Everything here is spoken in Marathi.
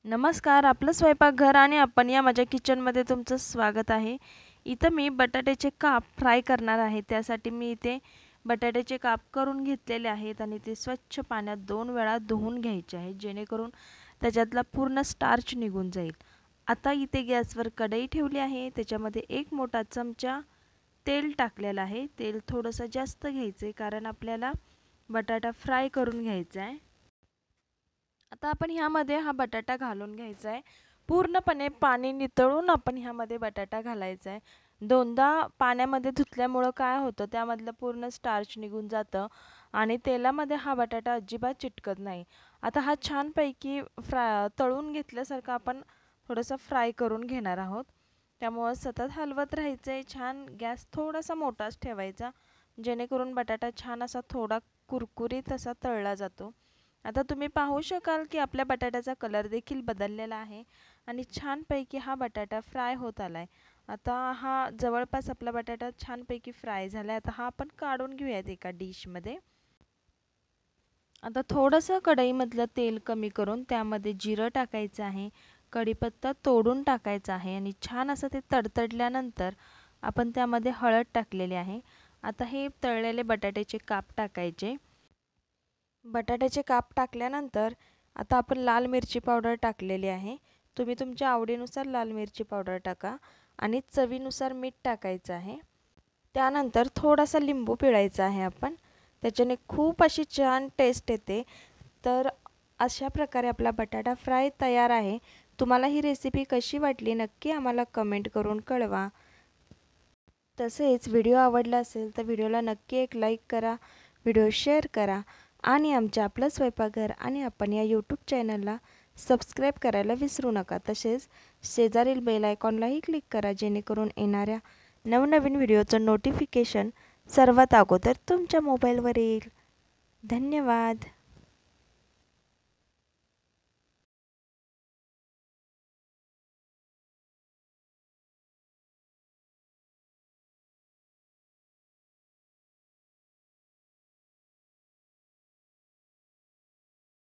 नमस्कार, आपलं स्वयंपाकघर आणि आपण या माझ्या किचनमध्ये तुमचं स्वागत आहे. इथं मी बटाट्याचे काप फ्राय करणार आहे. त्यासाठी मी इथे बटाट्याचे काप करून घेतलेले आहेत आणि ते स्वच्छ पाण्यात 2 वेळा धुवून घ्यायचे आहेत, जेणेकरून त्याच्यातला पूर्ण स्टार्च निघून जाईल. आता इथे गॅसवर कढई ठेवली आहे. त्याच्यामध्ये 1 मोठा चमचा तेल टाकलेलं आहे. तेल थोडंसं जास्त घ्यायचं आहे, कारण आपल्याला बटाटा फ्राय करून घ्यायचा आहे. आता आपण ह्यामध्ये हा बटाटा घालून घ्यायचा आहे. पूर्णपणे पाणी नितळून आपण ह्यामध्ये बटाटा घालायचा आहे. दोनदा पाण्यामध्ये धुतल्यामुळं काय होतं, त्यामधलं पूर्ण स्टार्च निघून जातं आणि तेलामध्ये हा बटाटा अजिबात चिटकत नाही. आता हा छानपैकी तळून घेतल्यासारखं आपण थोडंसं फ्राय करून घेणार आहोत. त्यामुळं सतत हलवत राहायचं आहे. छान गॅस थोडासा मोठाच ठेवायचा, जेणेकरून बटाटा छान असा थोडा कुरकुरीत असा तळला जातो. आता तुम्ही पाहू शकाल की आपल्या बटाट्याचा कलर देखील बदललेला आहे आणि छानपैकी हा बटाटा फ्राय होत आला आहे. आता हा जवळपास आपला बटाटा छानपैकी फ्राय झाला आहे. आता हा आपण काढून घेऊयात एका डिशमध्ये. आता थोडंसं कढईमधलं तेल कमी करून त्यामध्ये जिरं टाकायचं आहे, कढीपत्ता तोडून टाकायचा आहे आणि छान असं ते तडतडल्यानंतर आपण त्यामध्ये हळद टाकलेली आहे. आता हे तळलेले बटाट्याचे काप टाकायचे. बटाट्याचे काप टाकल्यानंतर आता आपण लाल मिरची पावडर टाकलेली आहे. तुम्ही तुमच्या आवडीनुसार लाल मिरची पावडर टाका आणि चवीनुसार मीठ टाकायचं आहे. त्यानंतर थोडासा लिंबू पिळायचा आहे आपण. त्याच्याने खूप अशी छान टेस्ट येते. तर अशा प्रकारे आपला बटाटा फ्राय तयार आहे. तुम्हाला ही रेसिपी कशी वाटली नक्की आम्हाला कमेंट करून कळवा. तसेच व्हिडिओ आवडला असेल तर व्हिडिओला नक्की एक लाईक करा, व्हिडिओ शेअर करा आणि आमच्या आपलं स्वयंपाकघर आणि आपण या यूट्यूब चॅनलला सबस्क्राईब करायला विसरू नका. तसेच शेजारील बेल आयकॉनलाही क्लिक करा, जेणेकरून येणाऱ्या नवनवीन व्हिडिओचं नोटिफिकेशन सर्वात अगोदर तुमच्या मोबाईलवर येईल. धन्यवाद.